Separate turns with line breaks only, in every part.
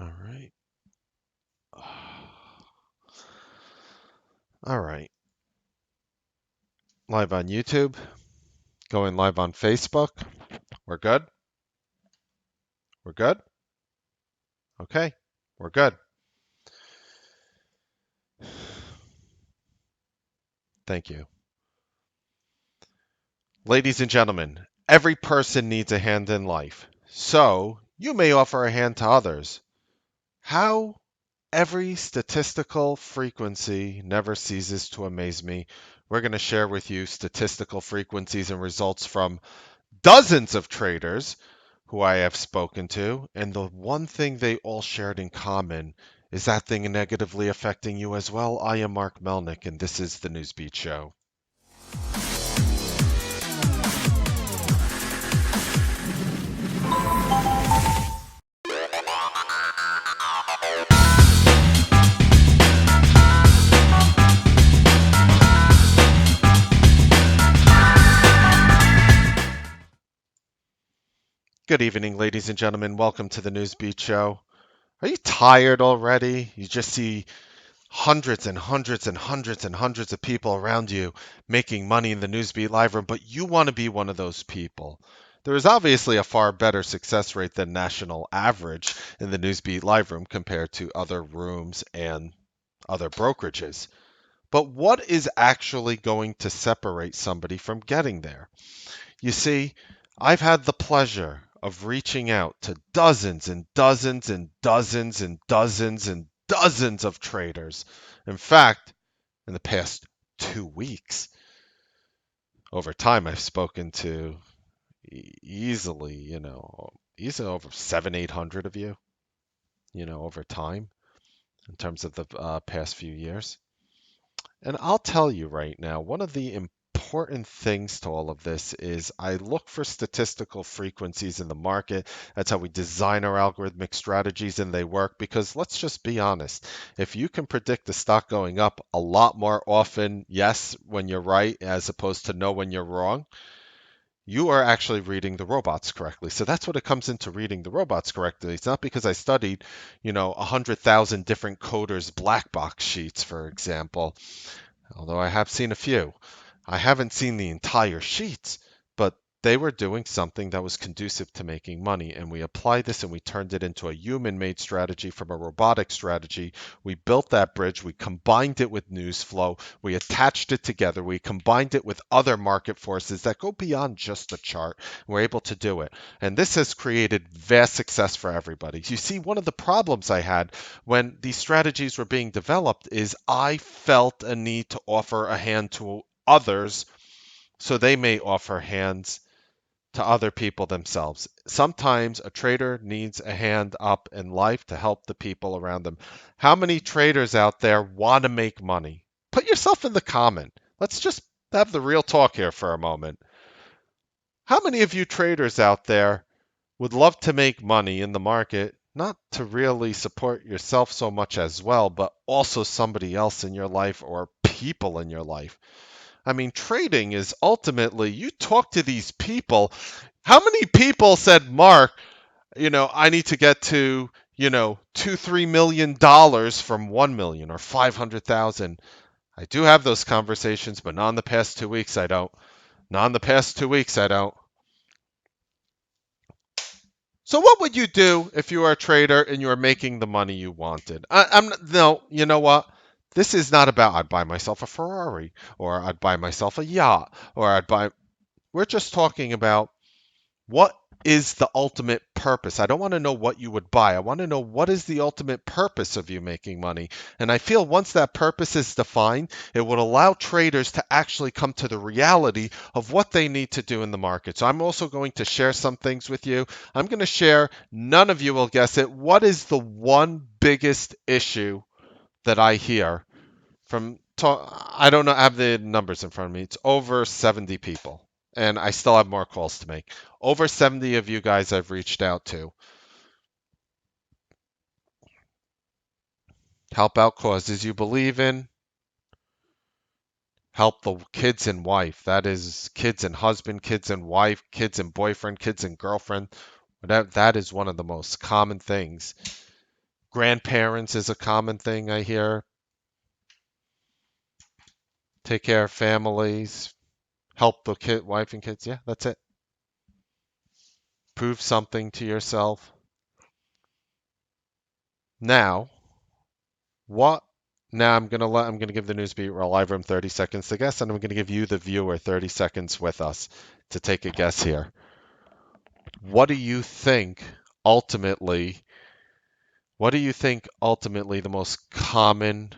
All right. All right. Live on YouTube, going live on Facebook. We're good? We're good? Okay. We're good. Thank you. Ladies and gentlemen, every person needs a hand in life. So, you may offer a hand to others. How every statistical frequency never ceases to amaze me. We're going to share with you statistical frequencies and results from dozens of traders who I have spoken to, and the one thing they all shared in common is that thing negatively affecting you as well. I am Mark Melnick, and this is the Newsbeat Show. Good evening, ladies and gentlemen. Welcome to the Newsbeat Show. Are you tired already? You just see hundreds and hundreds and hundreds and hundreds of people around you making money in the Newsbeat live room, but you want to be one of those people. There is obviously a far better success rate than national average in the Newsbeat live room compared to other rooms and other brokerages. But what is actually going to separate somebody from getting there? You see, I've had the pleasure of reaching out to dozens and dozens and dozens and dozens and dozens of traders. In fact, in the past 2 weeks, over time, I've spoken to easily, easily over 800 of you, over time in terms of the past few years. And I'll tell you right now, one of the important things to all of this is I look for statistical frequencies in the market. That's how we design our algorithmic strategies, and they work because let's just be honest. If you can predict the stock going up a lot more often, yes, when you're right, as opposed to no when you're wrong, you are actually reading the robots correctly. So that's what it comes into reading the robots correctly. It's not because I studied, 100,000 different coders' black box sheets, for example, although I have seen a few. I haven't seen the entire sheets, but they were doing something that was conducive to making money. And we applied this and we turned it into a human made strategy from a robotic strategy. We built that bridge. We combined it with news flow. We attached it together. We combined it with other market forces that go beyond just the chart. We're able to do it. And this has created vast success for everybody. You see, one of the problems I had when these strategies were being developed is I felt a need to offer a hand to others so they may offer hands to other people themselves. Sometimes a trader needs a hand up in life to help the people around them. How many traders out there want to make money? Put yourself in the comment. Let's just have the real talk here for a moment. How many of you traders out there would love to make money in the market, not to really support yourself so much as well, but also somebody else in your life or people in your life? I mean, trading is ultimately, you talk to these people. How many people said, Mark, I need to get to, $2, $3 million from 1 million or 500,000? I do have those conversations, but not in the past 2 weeks. I don't. Not in the past 2 weeks. I don't. So what would you do if you were a trader and you were making the money you wanted? No, you know what? This is not about I'd buy myself a Ferrari or I'd buy myself a yacht or I'd buy. We're just talking about what is the ultimate purpose. I don't want to know what you would buy. I want to know what is the ultimate purpose of you making money. And I feel once that purpose is defined, it would allow traders to actually come to the reality of what they need to do in the market. So I'm also going to share some things with you. I'm going to share, none of you will guess it. What is the one biggest issue that I hear from I don't know, I have the numbers in front of me. It's over 70 people, and I still have more calls to make. Over 70 of you guys I've reached out to. Help out causes you believe in. Help the kids and wife. That is kids and husband, kids and wife, kids and boyfriend, kids and girlfriend. That is one of the most common things Grandparents is a common thing I hear. Take care of families, help the wife and kids. Yeah, that's it. Prove something to yourself. Now, what? Now I'm gonna give the Newsbeat live room 30 seconds to guess, and I'm gonna give you, the viewer, 30 seconds with us to take a guess here. What do you think ultimately? What do you think ultimately the most common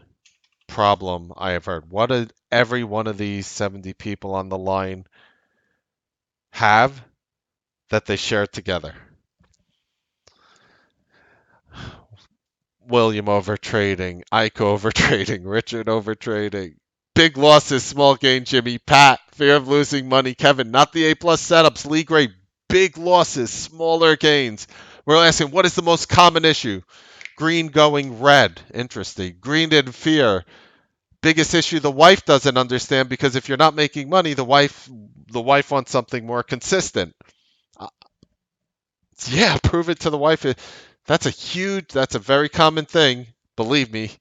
problem I have heard? What did every one of these 70 people on the line have that they share together? William over trading, Ike over trading, Richard over trading. Big losses, small gain, Jimmy, Pat, fear of losing money, Kevin, not the A plus setups, Lee Gray, big losses, smaller gains. We're asking, what is the most common issue? Green going red, interesting. Green in fear, biggest issue the wife doesn't understand, because if you're not making money, the wife wants something more consistent. Uh, yeah, prove it to the wife. That's a very common thing. Believe me.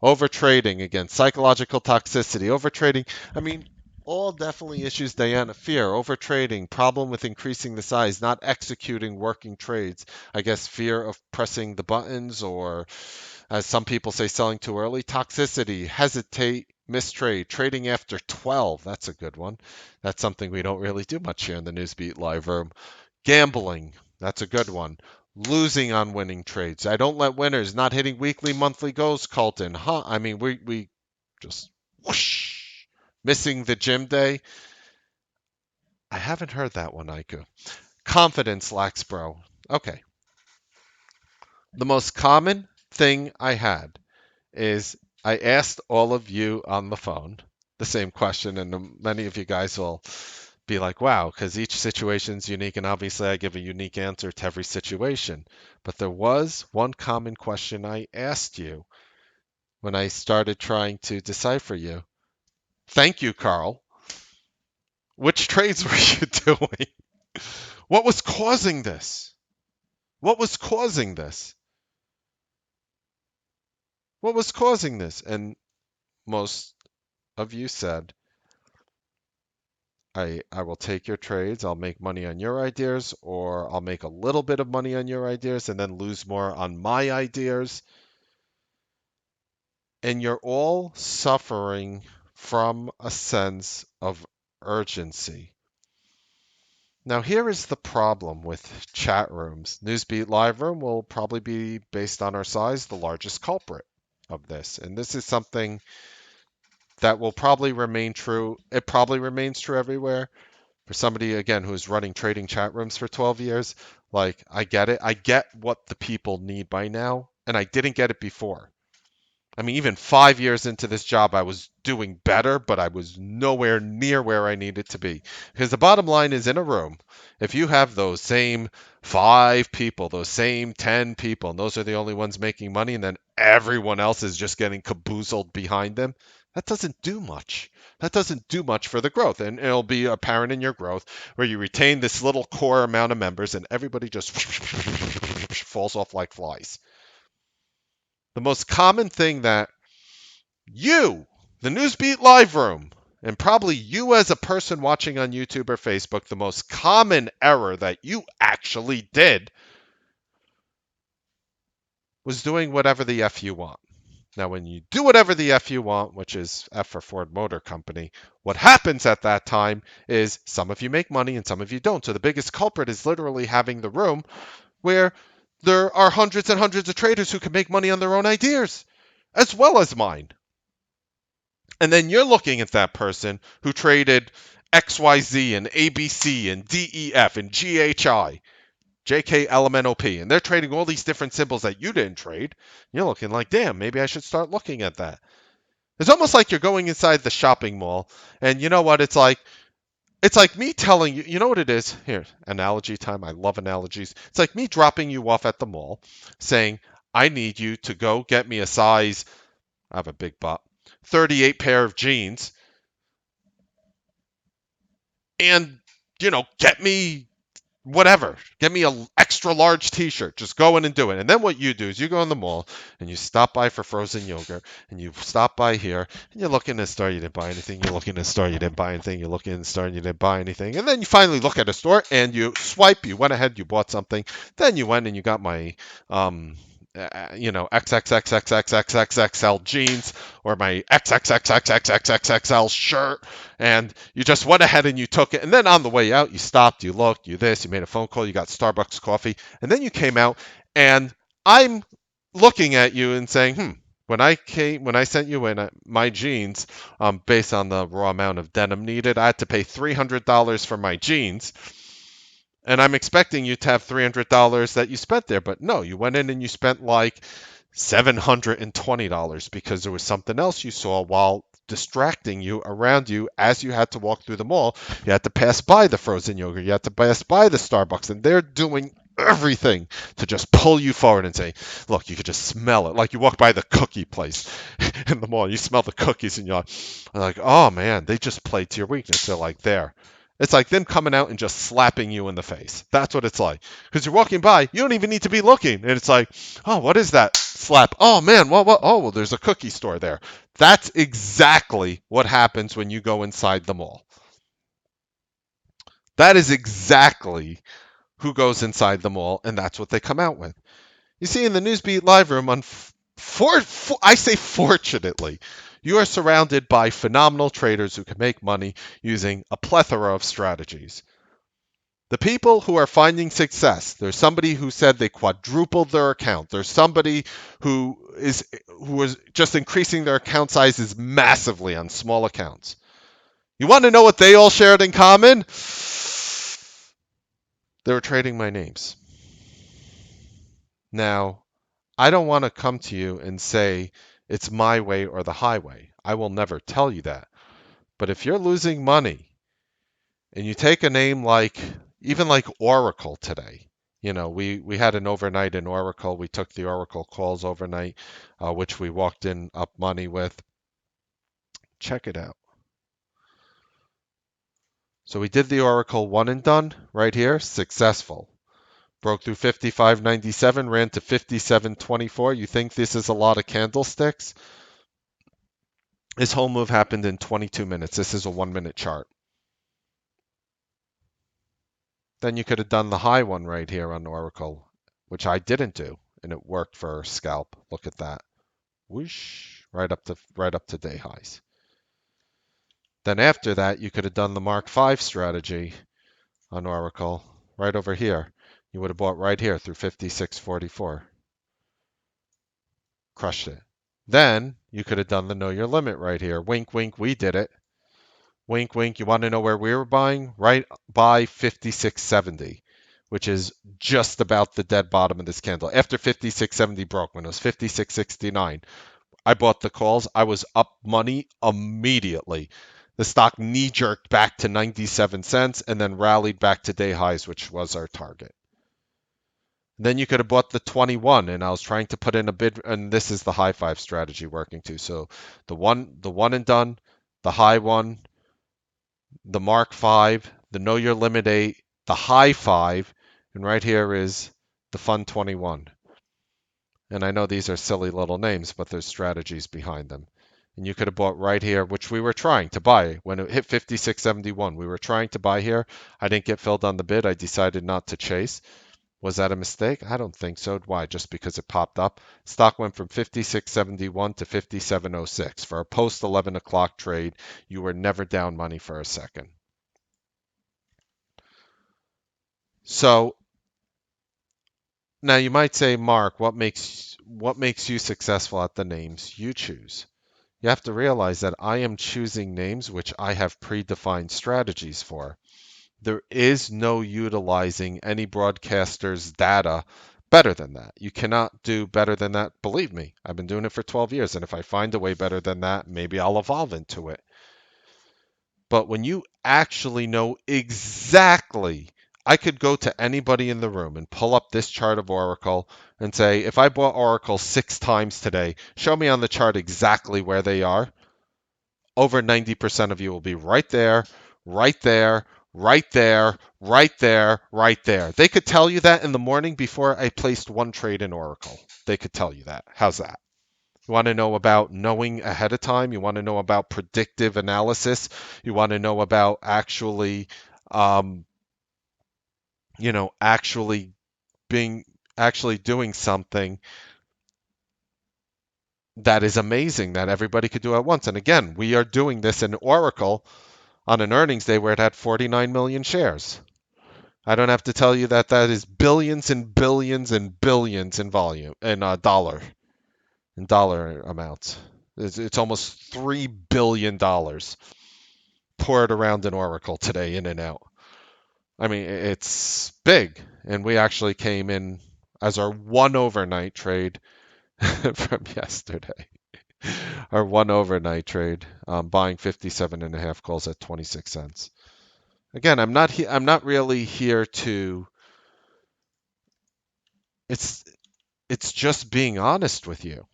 Over trading again, psychological toxicity, over trading. I mean, all definitely issues, Diana. Fear, over trading, problem with increasing the size, not executing working trades. I guess fear of pressing the buttons, or as some people say, selling too early. Toxicity, hesitate, mistrade, trading after 12. That's a good one. That's something we don't really do much here in the Newsbeat live room. Gambling, that's a good one. Losing on winning trades. I don't let winners, not hitting weekly, monthly goals, Colton. Huh? I mean, we just whoosh. Missing the gym day. I haven't heard that one, Aiku. Confidence lacks, bro. Okay. The most common thing I had is I asked all of you on the phone the same question, and many of you guys will be like, wow, because each situation's unique, and obviously I give a unique answer to every situation. But there was one common question I asked you when I started trying to decipher you. Thank you, Carl. Which trades were you doing? What was causing this? What was causing this? What was causing this? And most of you said, I will take your trades, I'll make money on your ideas, or I'll make a little bit of money on your ideas and then lose more on my ideas. And you're all suffering from a sense of urgency. Now, here is the problem with chat rooms. Newsbeat Live Room will probably be, based on our size, the largest culprit of this. And this is something that will probably remain true. It probably remains true everywhere. For somebody, again, who's running trading chat rooms for 12 years, like, I get it. I get what the people need by now, and I didn't get it before. I mean, even 5 years into this job, I was doing better, but I was nowhere near where I needed to be. Because the bottom line is, in a room, if you have those same 5 people, those same 10 people, and those are the only ones making money, and then everyone else is just getting caboozled behind them, that doesn't do much. That doesn't do much for the growth. And it'll be apparent in your growth where you retain this little core amount of members and everybody just falls off like flies. The most common thing that you, the Newsbeat Live Room, and probably you as a person watching on YouTube or Facebook, the most common error that you actually did was doing whatever the F you want. Now, when you do whatever the F you want, which is F for Ford Motor Company, what happens at that time is some of you make money and some of you don't. So the biggest culprit is literally having the room where there are hundreds and hundreds of traders who can make money on their own ideas, as well as mine. And then you're looking at that person who traded XYZ and ABC and DEF and GHI, JKLMNOP, and they're trading all these different symbols that you didn't trade. You're looking like, damn, maybe I should start looking at that. It's almost like you're going inside the shopping mall, and you know what? It's like me telling you, you know what it is? Here, analogy time. I love analogies. It's like me dropping you off at the mall, saying, I need you to go get me a size, I have a big butt, 38 pair of jeans, and get me whatever. Get me a extra large t-shirt. Just go in and do it. And then what you do is you go in the mall and you stop by for frozen yogurt and you stop by here and you look in the store, you didn't buy anything. You look in the store, you didn't buy anything. You look in the store and you didn't buy anything. And then you finally look at a store and you swipe, you went ahead, you bought something. Then you went and you got my XXXXXXXXL jeans or my XXXXXXXXL shirt, and you just went ahead and you took it. And then on the way out, you stopped, you looked, you this, you made a phone call, you got Starbucks coffee, and then you came out, and I'm looking at you and saying, when I sent you in my jeans, based on the raw amount of denim needed, I had to pay $300 for my jeans. And I'm expecting you to have $300 that you spent there, but no, you went in and you spent like $720 because there was something else you saw while distracting you around you as you had to walk through the mall. You had to pass by the frozen yogurt, you had to pass by the Starbucks, and they're doing everything to just pull you forward and say, look, you could just smell it. Like you walk by the cookie place in the mall, you smell the cookies and you're like, oh man, they just played to your weakness. They're like, there. It's like them coming out and just slapping you in the face. That's what it's like. Because you're walking by, you don't even need to be looking. And it's like, oh, what is that slap? Oh, man, what? Oh, well, there's a cookie store there. That's exactly what happens when you go inside the mall. That is exactly who goes inside the mall, and that's what they come out with. You see, in the Newsbeat live room, I say fortunately, you are surrounded by phenomenal traders who can make money using a plethora of strategies. The people who are finding success, there's somebody who said they quadrupled their account. There's somebody who is just increasing their account sizes massively on small accounts. You want to know what they all shared in common? They were trading my names. Now, I don't want to come to you and say it's my way or the highway. I will never tell you that. But if you're losing money and you take a name like, even like Oracle today, we had an overnight in Oracle. We took the Oracle calls overnight, which we walked in up money with. Check it out. So we did the Oracle one and done right here, successful. Broke through 55.97, ran to 57.24. You think this is a lot of candlesticks? This whole move happened in 22 minutes. This is a 1-minute chart. Then you could have done the high one right here on Oracle, which I didn't do, and it worked for scalp. Look at that. Whoosh, right up to day highs. Then after that, you could have done the Mark 5 strategy on Oracle right over here. You would have bought right here through 56.44. Crushed it. Then you could have done the know your limit right here. Wink, wink, we did it. Wink, wink. You want to know where we were buying? Right by 56.70, which is just about the dead bottom of this candle. After 56.70 broke, when it was 56.69, I bought the calls. I was up money immediately. The stock knee jerked back to 97 cents and then rallied back to day highs, which was our target. Then you could have bought the 21, and I was trying to put in a bid, and this is the high five strategy working too. So the one and done, the high one, the Mark 5, the Know Your Limit 8, the High 5, and right here is the Fun 21. And I know these are silly little names, but there's strategies behind them. And you could have bought right here, which we were trying to buy. When it hit 56.71, we were trying to buy here. I didn't get filled on the bid. I decided not to chase. Was that a mistake? I don't think so. Why? Just because it popped up. Stock went from 56.71 to 57.06. For a post 11 o'clock trade, you were never down money for a second. So now you might say, Mark, what makes you successful at the names you choose? You have to realize that I am choosing names which I have predefined strategies for. There is no utilizing any broadcaster's data better than that. You cannot do better than that. Believe me, I've been doing it for 12 years, and if I find a way better than that, maybe I'll evolve into it. But when you actually know exactly, I could go to anybody in the room and pull up this chart of Oracle and say, if I bought Oracle 6 times today, show me on the chart exactly where they are. Over 90% of you will be right there, right there, right there, right there, right there. They could tell you that in the morning before I placed one trade in Oracle. They could tell you that. How's that? You want to know about knowing ahead of time? You want to know about predictive analysis? You want to know about um, actually being actually doing something that is amazing that everybody could do at once. And again, we are doing this in Oracle on an earnings day where it had 49 million shares. I don't have to tell you that that is billions and billions and billions in volume in dollar amounts. It's almost $3 billion poured around in Oracle today, in and out. I mean, it's big, and we actually came in as our one overnight trade from yesterday. Our one overnight trade, buying 57 and a half calls at 26 cents. Again, I'm not really here to. It's it's just being honest with you.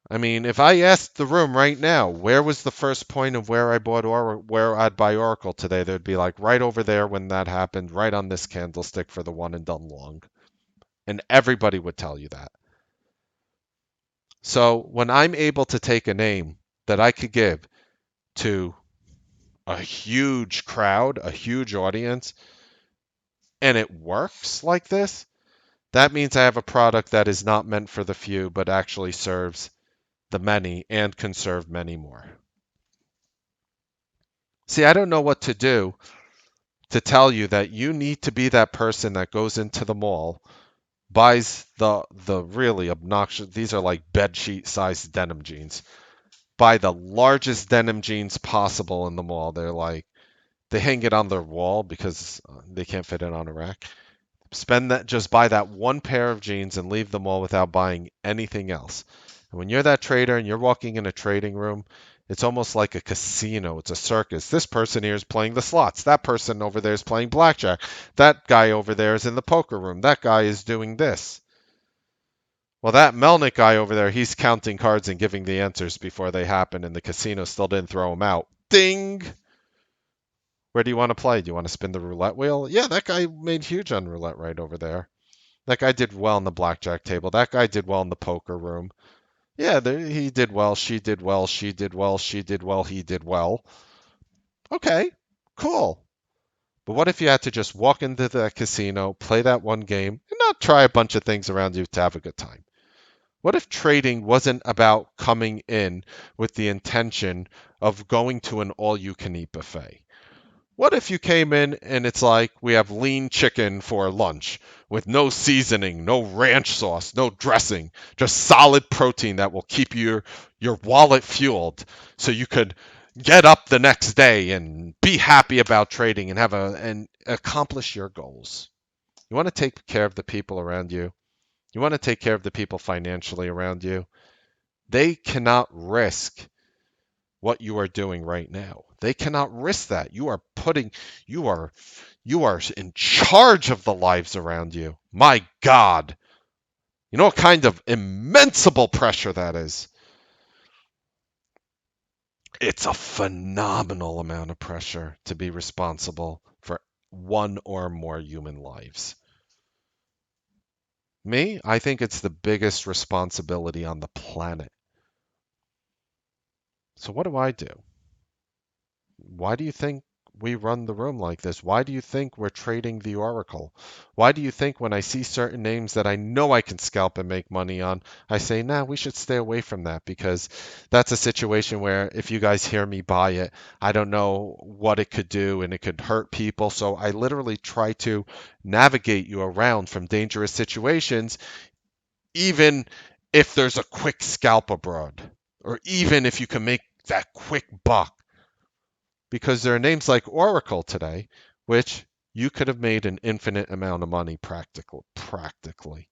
I mean, if I asked the room right now, where was the first point of where I bought or where I'd buy Oracle today, they'd be like right over there when that happened, right on this candlestick for the one and done long. And everybody would tell you that. So when I'm able to take a name that I could give to a huge crowd, a huge audience, and it works like this, that means I have a product that is not meant for the few, but actually serves the many and can serve many more. See, I don't know what to do to tell you that you need to be that person that goes into the mall, buys the really obnoxious, these are like bed sheet sized denim jeans. Buy the largest denim jeans possible in the mall. They're like they hang it on their wall because they can't fit it on a rack. Spend that, just buy that one pair of jeans and leave the mall without buying anything else. And when you're that trader and you're walking in a trading room, it's almost like a casino. It's a circus. This person here is playing the slots. That person over there is playing blackjack. That guy over there is in the poker room. That guy is doing this. Well, that Melnick guy over there, he's counting cards and giving the answers before they happen, and the casino still didn't throw him out. Ding! Where do you want to play? Do you want to spin the roulette wheel? Yeah, that guy made huge on roulette right over there. That guy did well on the blackjack table. That guy did well in the poker room. Yeah, he did well. She did well. She did well. She did well. He did well. Okay, cool. But what if you had to just walk into the casino, play that one game, and not try a bunch of things around you to have a good time? What if trading wasn't about coming in with the intention of going to an all you can eat buffet? What if you came in and it's like we have lean chicken for lunch with no seasoning, no ranch sauce, no dressing, just solid protein that will keep your wallet fueled so you could get up the next day and be happy about trading and and accomplish your goals. You want to take care of the people around you. You want to take care of the people financially around you. They cannot risk what you are doing right now. They cannot risk that. You are you are in charge of the lives around you. My God. You know what kind of immensible pressure that is? It's a phenomenal amount of pressure to be responsible for one or more human lives. Me, I think it's the biggest responsibility on the planet. So what do I do? Why do you think we run the room like this? Why do you think we're trading the Oracle? Why do you think when I see certain names that I know I can scalp and make money on, I say, nah, we should stay away from that because that's a situation where if you guys hear me buy it, I don't know what it could do and it could hurt people. So I literally try to navigate you around from dangerous situations, even if there's a quick scalp abroad, or even if you can make that quick buck because there are names like Oracle today, which you could have made an infinite amount of money practically.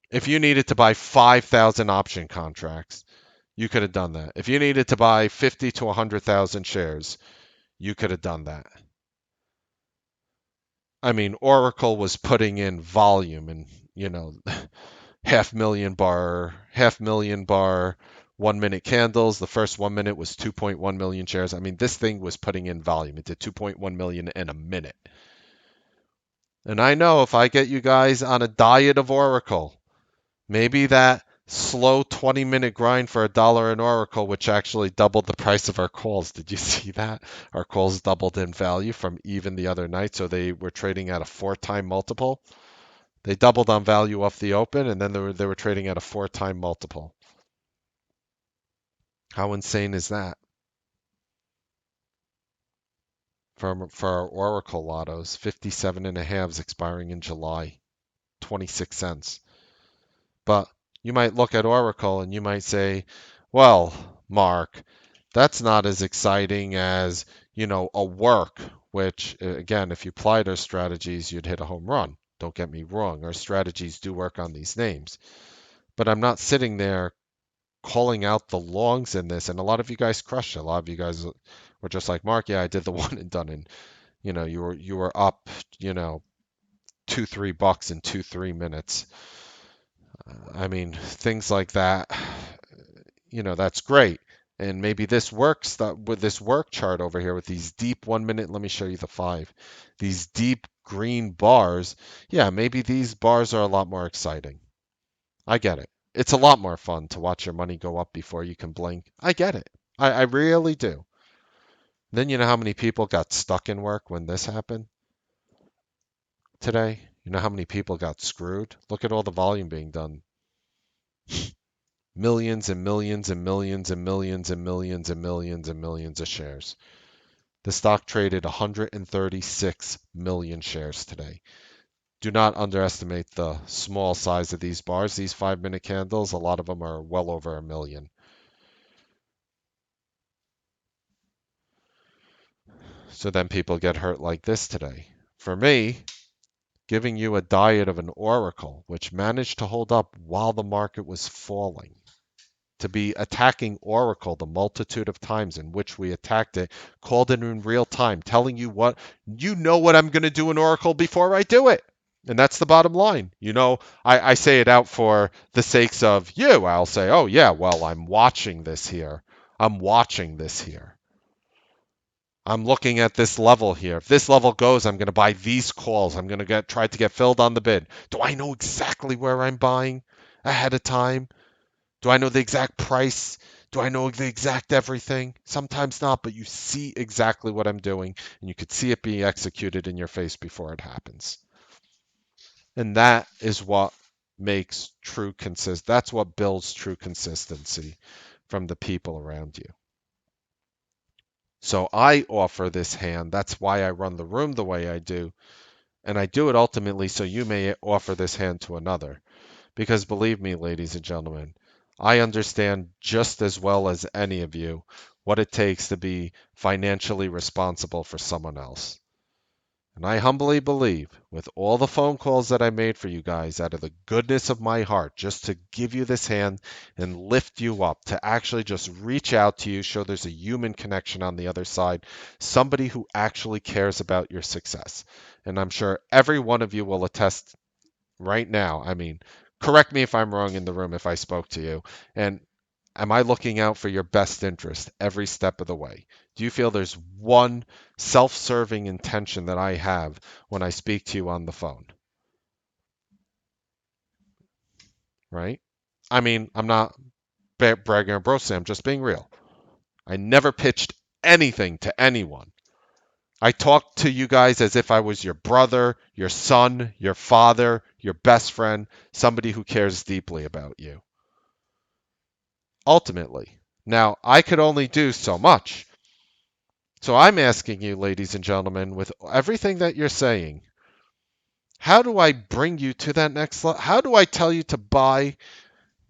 If you needed to buy 5,000 option contracts, you could have done that. If you needed to buy 50 to 100,000 shares, you could have done that. I mean, Oracle was putting in volume and, half million bar 1 minute candles. The first 1 minute was 2.1 million shares. I mean, this thing was putting in volume. It did 2.1 million in a minute. And I know if I get you guys on a diet of Oracle, maybe that slow 20-minute grind for $1 in Oracle, which actually doubled the price of our calls. Did you see that? Our calls doubled in value from even the other night, so they were trading at a 4-time multiple. They doubled on value off the open, and then they were trading at a 4-time multiple. How insane is that? For our Oracle lottos, 57 and a halves expiring in July, 26 cents. But you might look at Oracle and you might say, well, Mark, that's not as exciting as, a work, which, again, if you applied our strategies, you'd hit a home run. Don't get me wrong. Our strategies do work on these names. But I'm not sitting there calling out the longs in this. And a lot of you guys crushed it. A lot of you guys were just like, Mark, yeah, I did the one and done. And, you were up, 2-3 bucks in 2-3 minutes. I mean, things like that, that's great. And maybe this works that with this work chart over here with these deep 1 minute. Let me show you the 5. These deep green bars. Yeah, maybe these bars are a lot more exciting. I get it. It's a lot more fun to watch your money go up before you can blink. I get it. I really do. Then you know how many people got stuck in work when this happened today? You know how many people got screwed? Look at all the volume being done. Millions and millions and millions and millions and millions and millions and millions of shares. The stock traded 136 million shares today. Do not underestimate the small size of these bars. These 5-minute candles, a lot of them are well over a million. So then people get hurt like this today. For me, giving you a diet of an oracle, which managed to hold up while the market was falling. To be attacking Oracle the multitude of times in which we attacked it, called it in real time, telling you what I'm going to do in Oracle before I do it. And that's the bottom line. I say it out for the sakes of you. I'll say, oh, yeah, well, I'm watching this here. I'm watching this here. I'm looking at this level here. If this level goes, I'm going to buy these calls. I'm going to try to get filled on the bid. Do I know exactly where I'm buying ahead of time? Do I know the exact price? Do I know the exact everything? Sometimes not, but you see exactly what I'm doing, and you could see it being executed in your face before it happens. And that is what that's what builds true consistency from the people around you. So I offer this hand. That's why I run the room the way I do. And I do it ultimately so you may offer this hand to another. Because believe me, ladies and gentlemen, I understand just as well as any of you what it takes to be financially responsible for someone else. And I humbly believe, with all the phone calls that I made for you guys out of the goodness of my heart, just to give you this hand and lift you up, to actually just reach out to you, show there's a human connection on the other side, somebody who actually cares about your success. And I'm sure every one of you will attest right now. I mean, correct me if I'm wrong in the room if I spoke to you. And am I looking out for your best interest every step of the way? Do you feel there's one self serving intention that I have when I speak to you on the phone? Right? I mean, I'm not bragging or boasting, I'm just being real. I never pitched anything to anyone. I talked to you guys as if I was your brother, your son, your father, your best friend, somebody who cares deeply about you. Ultimately. Now, I could only do so much. So I'm asking you, ladies and gentlemen, with everything that you're saying, how do I bring you to that next level? How do I tell you to buy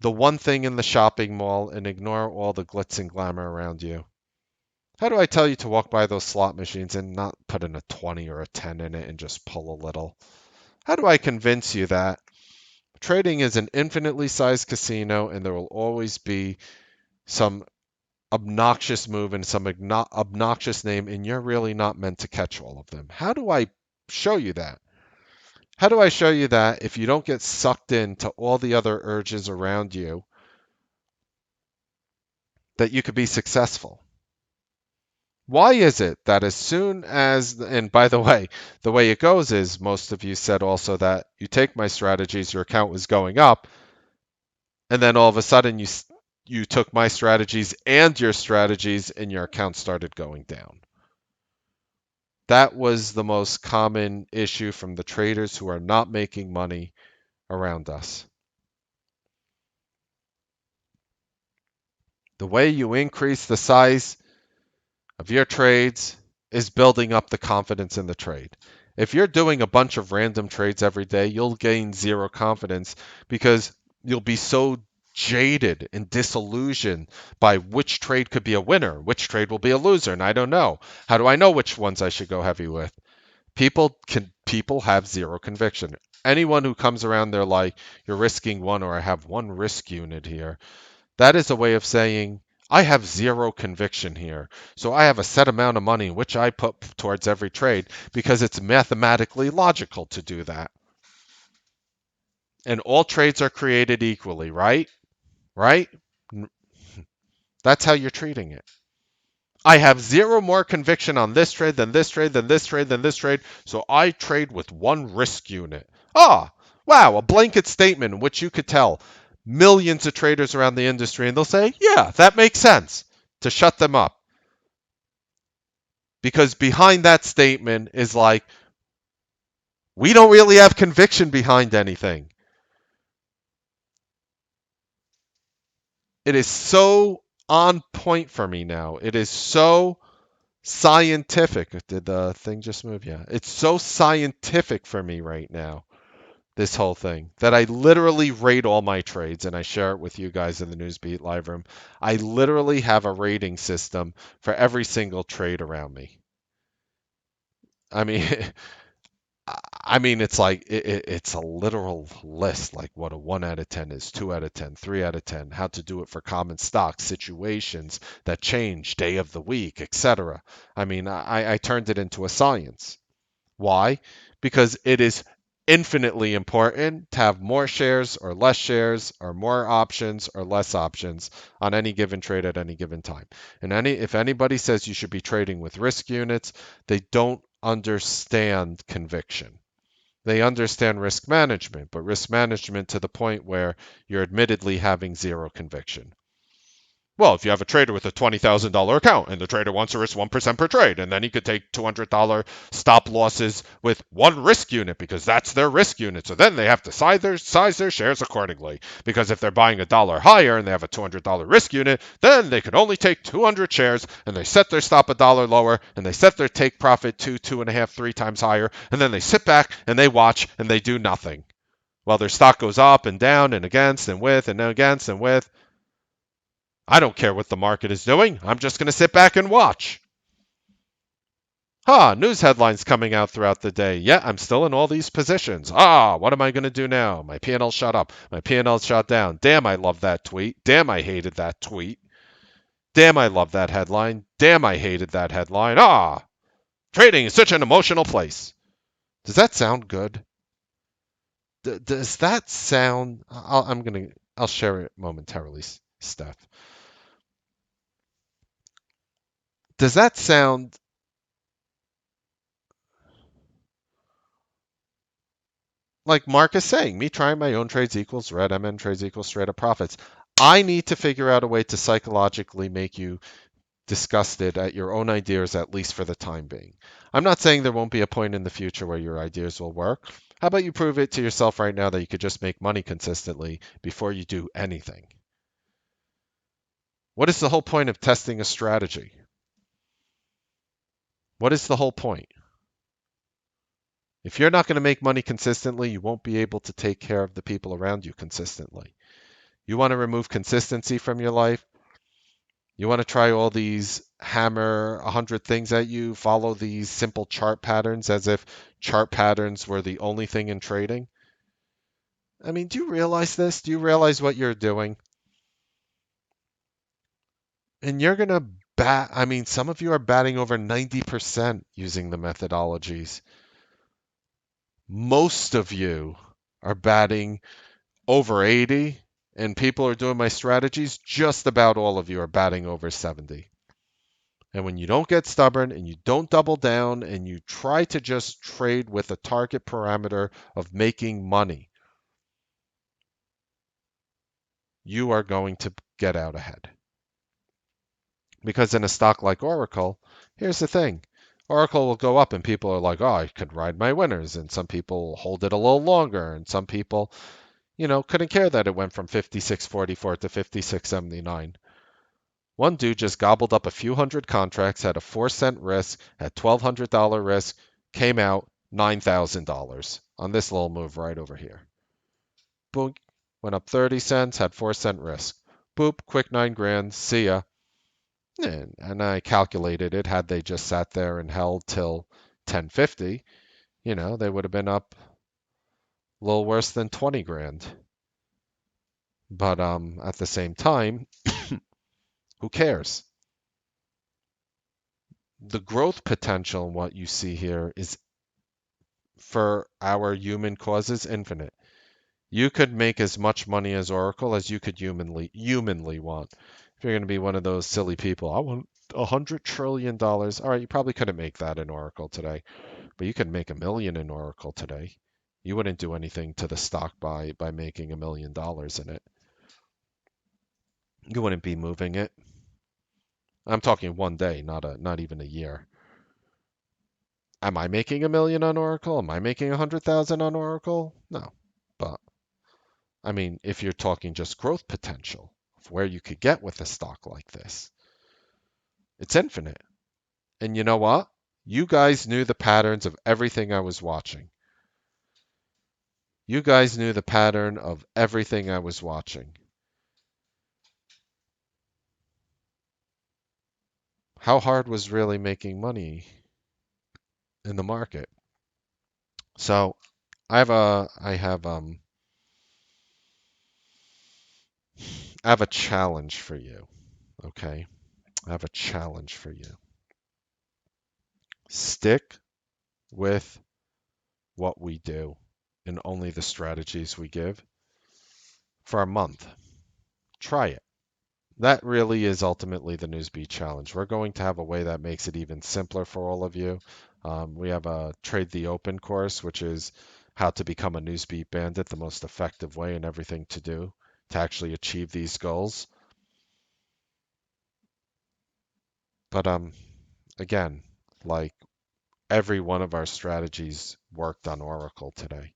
the one thing in the shopping mall and ignore all the glitz and glamour around you? How do I tell you to walk by those slot machines and not put in a 20 or a 10 in it and just pull a little? How do I convince you that trading is an infinitely sized casino and there will always be some obnoxious move and some obnoxious name, and you're really not meant to catch all of them? How do I show you that? How do I show you that if you don't get sucked into all the other urges around you that you could be successful? Why is it that as soon as, and by the way it goes is most of you said also that you take my strategies, your account was going up, and then all of a sudden you took my strategies and your strategies and your account started going down. That was the most common issue from the traders who are not making money around us. The way you increase the size of your trades is building up the confidence in the trade. If you're doing a bunch of random trades every day, you'll gain zero confidence because you'll be so jaded and disillusioned by which trade could be a winner, which trade will be a loser, and I don't know. How do I know which ones I should go heavy with? People have zero conviction. Anyone who comes around, they're like, you're risking one, or I have one risk unit here. That is a way of saying, I have zero conviction here. So I have a set amount of money which I put towards every trade because it's mathematically logical to do that. And all trades are created equally, right? Right? That's how you're treating it. I have zero more conviction on this trade than this trade than this trade than this trade, so I trade with one risk unit. Ah, wow, a blanket statement in which you could tell millions of traders around the industry, and they'll say, yeah, that makes sense, to shut them up. Because behind that statement is like, we don't really have conviction behind anything. It is so on point for me now. It is so scientific. Did the thing just move? Yeah. It's so scientific for me right now, this whole thing, that I literally rate all my trades and I share it with you guys in the Newsbeat live room. I literally have a rating system for every single trade around me. I mean, it's like it's a literal list, like what a 1 out of 10 is, 2 out of 10, 3 out of 10, how to do it for common stocks, situations that change, day of the week, etc. I turned it into a science. Why? Because it is infinitely important to have more shares or less shares or more options or less options on any given trade at any given time. And if anybody says you should be trading with risk units, they don't understand conviction. They understand risk management, but risk management to the point where you're admittedly having zero conviction. Well, if you have a trader with a $20,000 account and the trader wants to risk 1% per trade, and then he could take $200 stop losses with one risk unit because that's their risk unit. So then they have to size their shares accordingly. Because if they're buying a dollar higher and they have a $200 risk unit, then they could only take 200 shares and they set their stop a dollar lower and they set their take profit 2.5, 3 times higher. And then they sit back and they watch and they do nothing while their stock goes up and down and against and with and against and with. I don't care what the market is doing. I'm just going to sit back and watch. News headlines coming out throughout the day. Yeah, I'm still in all these positions. What am I going to do now? My P&L shot up. My P&L shot down. Damn, I love that tweet. Damn, I hated that tweet. Damn, I love that headline. Damn, I hated that headline. Trading is such an emotional place. Does that sound good? Does that sound? I'll share it momentarily, Steph. Does that sound like Mark is saying, me trying my own trades equals red MN trades equals straight up profits. I need to figure out a way to psychologically make you disgusted at your own ideas, at least for the time being. I'm not saying there won't be a point in the future where your ideas will work. How about you prove it to yourself right now that you could just make money consistently before you do anything? What is the whole point of testing a strategy? What is the whole point? If you're not going to make money consistently, you won't be able to take care of the people around you consistently. You want to remove consistency from your life? You want to try all these hammer 100 things at you, follow these simple chart patterns as if chart patterns were the only thing in trading? Do you realize this? Do you realize what you're doing? And you're going to some of you are batting over 90% using the methodologies. Most of you are batting over 80 and people are doing my strategies, just about all of you are batting over 70. And when you don't get stubborn and you don't double down and you try to just trade with a target parameter of making money, you are going to get out ahead. Because in a stock like Oracle, here's the thing. Oracle will go up and people are like, oh, I could ride my winners. And some people hold it a little longer. And some people, couldn't care that it went from 56.44 to 56.79. One dude just gobbled up a few hundred contracts, had a 4-cent risk, had $1,200 risk, came out $9,000 on this little move right over here. Boom, went up 30 cents, had 4-cent risk. Boop, quick 9 grand, see ya. And I calculated it, had they just sat there and held till 1050, they would have been up a little worse than 20 grand. But at the same time, who cares? The growth potential in what you see here is, for our human causes, infinite. You could make as much money as Oracle as you could humanly want. If you're going to be one of those silly people, I want $100 trillion. All right, you probably couldn't make that in Oracle today, but you could make $1 million in Oracle today. You wouldn't do anything to the stock by making $1 million in it. You wouldn't be moving it. I'm talking one day, not even a year. Am I making $1 million on Oracle? Am I making 100,000 on Oracle? No, but I mean, if you're talking just growth potential of where you could get with a stock like this, it's infinite. And you know what? You guys knew the patterns of everything I was watching. You guys knew the pattern of everything I was watching. How hard was really making money in the market? So I have a challenge for you. Okay? I have a challenge for you. Stick with what we do and only the strategies we give for a month. Try it. That really is ultimately the Newsbeat challenge. We're going to have a way that makes it even simpler for all of you. We have a Trade the Open course, which is how to become a Newsbeat bandit, the most effective way and everything to do to actually achieve these goals. But again, like every one of our strategies worked on Oracle today.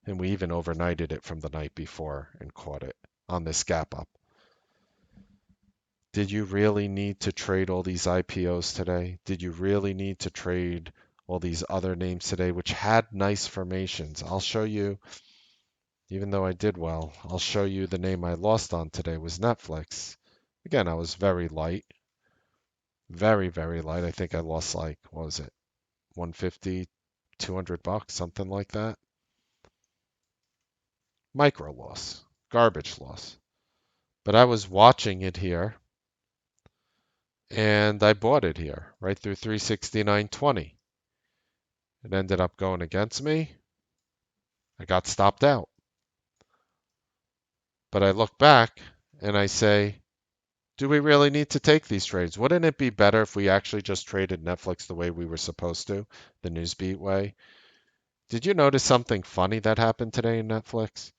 And we even overnighted it from the night before and caught it on this gap up. Did you really need to trade all these IPOs today? Did you really need to trade all these other names today, which had nice formations? I'll show you, even though I did well, I'll show you the name I lost on today was Netflix. Again, I was very light, very, very light. I think I lost like, what was it, 150, $200, something like that. Micro loss, garbage loss. But I was watching it here and I bought it here right through 369.20. It ended up going against me. I got stopped out. But I look back and I say, do we really need to take these trades? Wouldn't it be better if we actually just traded Netflix the way we were supposed to, the Newsbeat way? Did you notice something funny that happened today in Netflix?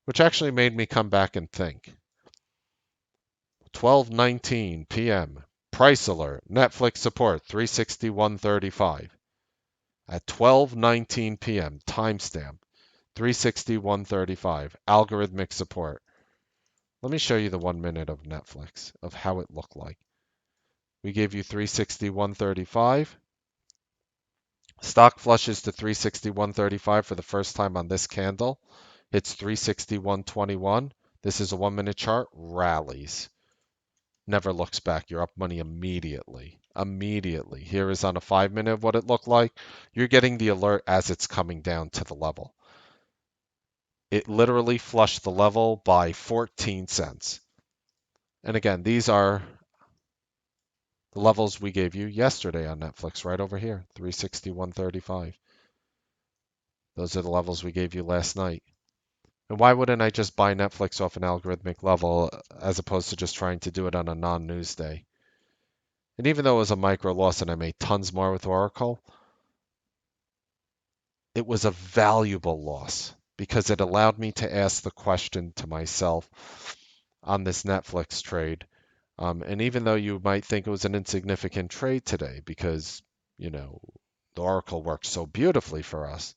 Which actually made me come back and think. 12:19 p.m. Price alert. Netflix support 361.35. At 12:19 p.m. Timestamp 361.35. Algorithmic support. Let me show you the 1 minute of Netflix of how it looked like. We gave you 361.35. Stock flushes to 361.35 for the first time on this candle. Hits 361.21. This is a 1 minute chart. Rallies. Never looks back. You're up money immediately. Immediately. Here is on a 5 minute of what it looked like. You're getting the alert as it's coming down to the level. It literally flushed the level by 14 cents. And again, these are the levels we gave you yesterday on Netflix, right over here, 361.35. Those are the levels we gave you last night. And why wouldn't I just buy Netflix off an algorithmic level as opposed to just trying to do it on a non-news day? And even though it was a micro loss and I made tons more with Oracle, it was a valuable loss because it allowed me to ask the question to myself on this Netflix trade. And even though you might think it was an insignificant trade today because, you know, the Oracle works so beautifully for us,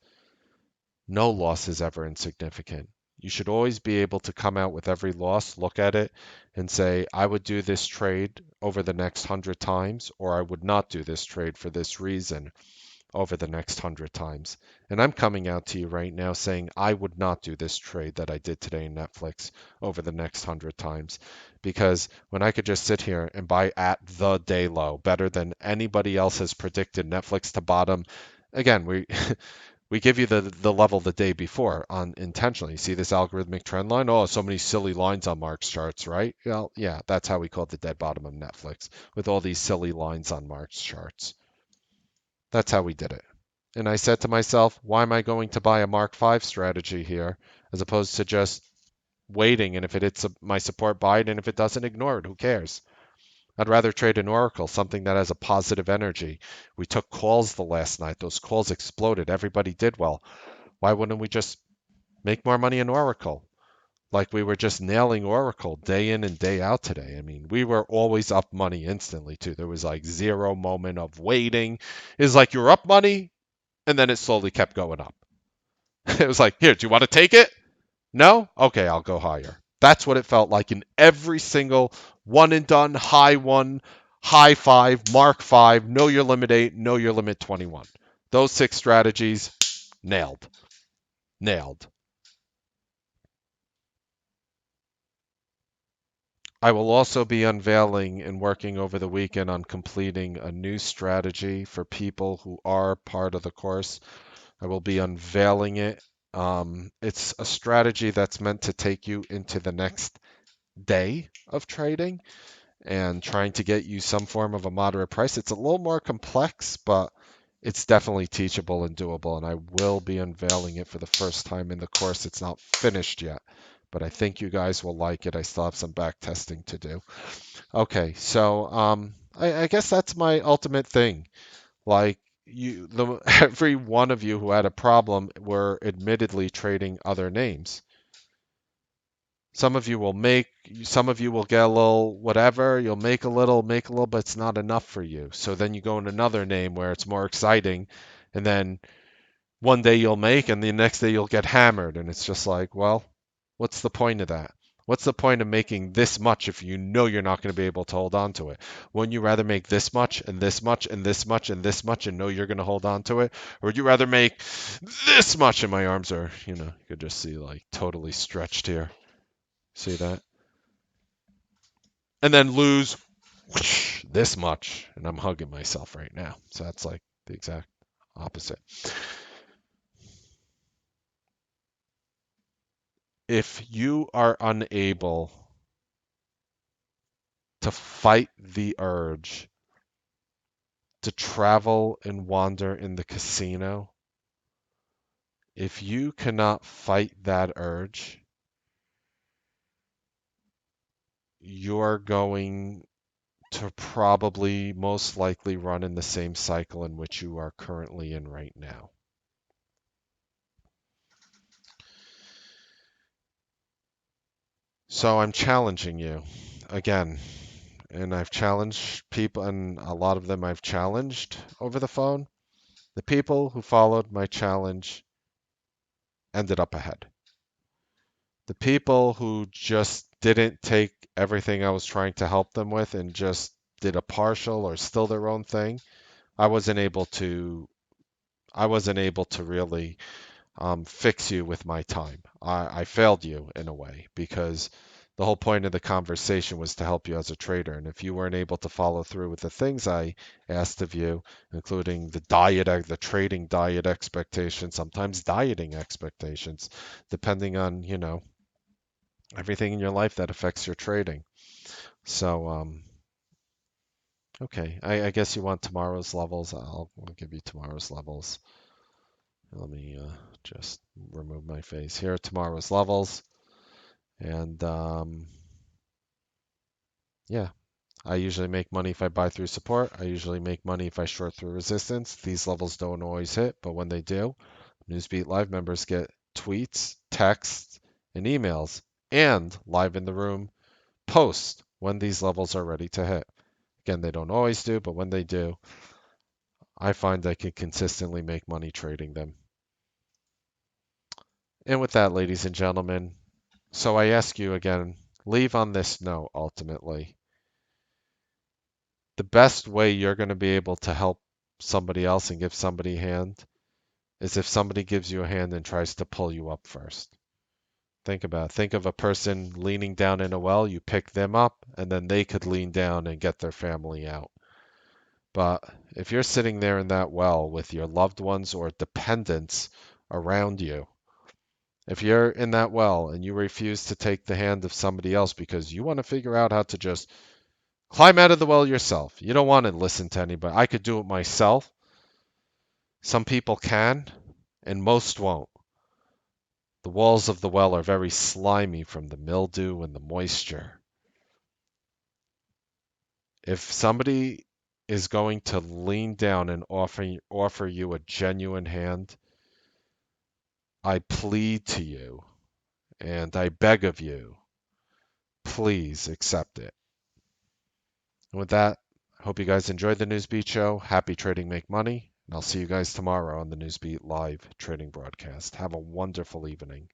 no loss is ever insignificant. You should always be able to come out with every loss, look at it, and say, I would do this trade over the next 100 times, or I would not do this trade for this reason over the next 100 times. And I'm coming out to you right now saying I would not do this trade that I did today in Netflix over the next 100 times. Because when I could just sit here and buy at the day low, better than anybody else has predicted Netflix to bottom. Again, we we give you the level the day before on intentionally. See this algorithmic trend line? Oh, so many silly lines on Mark's charts, right? Well, yeah, that's how we call it the dead bottom of Netflix, with all these silly lines on Mark's charts. That's how we did it. And I said to myself, why am I going to buy a Mark 5 strategy here as opposed to just waiting? And if it hits my support, buy it. And if it doesn't, ignore it. Who cares? I'd rather trade an Oracle, something that has a positive energy. We took calls the last night. Those calls exploded. Everybody did well. Why wouldn't we just make more money in Oracle? Like we were just nailing Oracle day in and day out today. I mean, we were always up money instantly too. There was like zero moment of waiting. It's like you're up money, and then it slowly kept going up. It was like, here, do you want to take it? No? Okay, I'll go higher. That's what it felt like in every single one and done, high one, high five, mark five, know your limit 8, know your limit 21. Those 6 strategies, nailed. Nailed. I will also be unveiling and working over the weekend on completing a new strategy for people who are part of the course. I will be unveiling it. It's a strategy that's meant to take you into the next day of trading and trying to get you some form of a moderate price. It's a little more complex, but it's definitely teachable and doable. And I will be unveiling it for the first time in the course. It's not finished yet, but I think you guys will like it. I still have some back testing to do. Okay, so I guess that's my ultimate thing. Like every one of you who had a problem were admittedly trading other names. Some of you will make, some of you will get a little whatever, you'll make a little, but it's not enough for you. So then you go in another name where it's more exciting, and then one day you'll make, and the next day you'll get hammered. And it's just like, well, what's the point of that? What's the point of making this much if you know you're not going to be able to hold on to it? Wouldn't you rather make this much and this much and this much and this much and know you're going to hold on to it? Or would you rather make this much and my arms are, you could just see like totally stretched here. See that? And then lose whoosh, this much, and I'm hugging myself right now. So that's like the exact opposite. If you are unable to fight the urge to travel and wander in the casino, if you cannot fight that urge, you're going to probably most likely run in the same cycle in which you are currently in right now. So I'm challenging you again, and I've challenged people, and a lot of them I've challenged over the phone. The people who followed my challenge ended up ahead. The people who just didn't take everything I was trying to help them with and just did a partial or still their own thing, I wasn't able to I wasn't able to really fix you with my time. I failed you in a way because the whole point of the conversation was to help you as a trader. And if you weren't able to follow through with the things I asked of you, including the trading diet expectations, sometimes dieting expectations, depending on, everything in your life that affects your trading. So, okay, I guess you want tomorrow's levels. I'll give you tomorrow's levels. Let me just remove my face. Here are tomorrow's levels. And yeah, I usually make money if I buy through support. I usually make money if I short through resistance. These levels don't always hit, but when they do, Newsbeat Live members get tweets, texts, and emails, and live in the room posts when these levels are ready to hit. Again, they don't always do, but when they do, I find I can consistently make money trading them. And with that, ladies and gentlemen, so I ask you again, leave on this note ultimately. The best way you're going to be able to help somebody else and give somebody a hand is if somebody gives you a hand and tries to pull you up first. Think about it. Think of a person leaning down in a well, you pick them up, and then they could lean down and get their family out. But if you're sitting there in that well with your loved ones or dependents around you, if you're in that well and you refuse to take the hand of somebody else because you want to figure out how to just climb out of the well yourself, you don't want to listen to anybody. I could do it myself. Some people can, and most won't. The walls of the well are very slimy from the mildew and the moisture. If somebody is going to lean down and offer you a genuine hand, I plead to you and I beg of you, please accept it. And with that, I hope you guys enjoyed the Newsbeat show. Happy trading, make money. And I'll see you guys tomorrow on the Newsbeat live trading broadcast. Have a wonderful evening.